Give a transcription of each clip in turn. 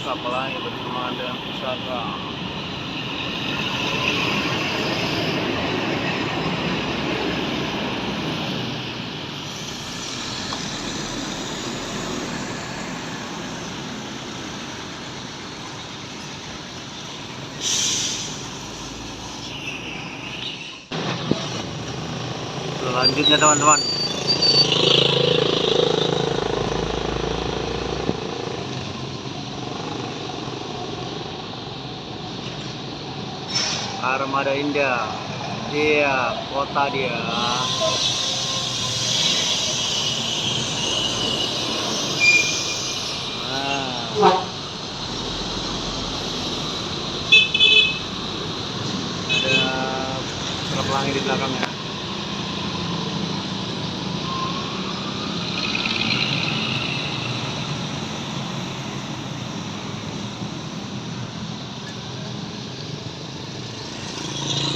Kapal lain bersamaan dengan pusaka. Selanjutnya teman-teman, Armada Indah, dia kota dia. Nah, ada truk pelangi di belakangnya.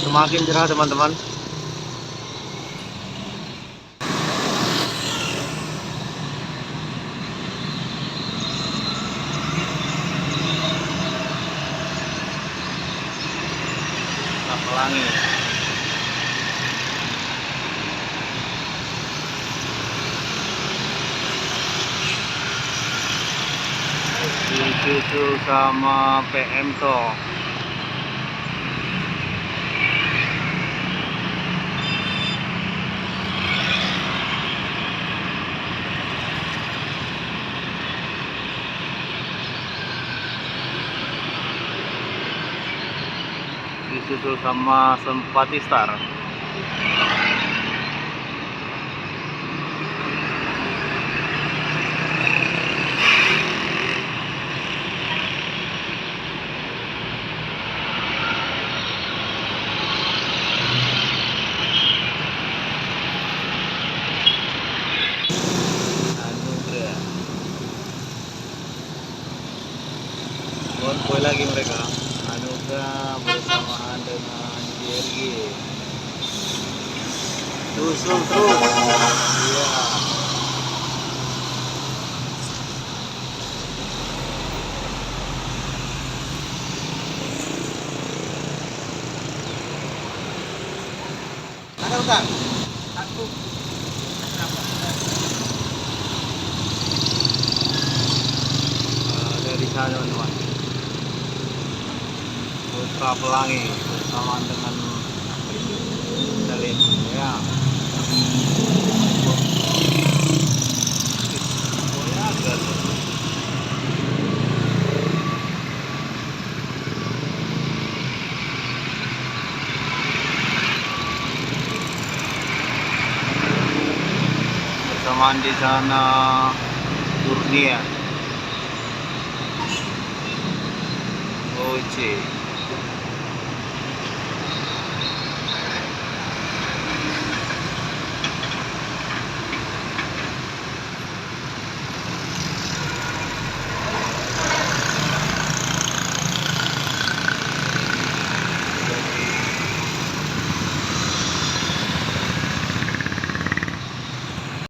Semakin cerah teman-teman. Pelangi. Disusul sama PM Tok. Disusul sama Sempati Star. Anugerah. Konvoy lagi mereka. Anugerah bersamaan dengan JRG. Susul terus. Iya. Ada utang? Satu. Dari sana teman-teman. Putra Pelangi bersamaan dengan Salim. Ya. Bersamaan di sana Kurnia. Oce.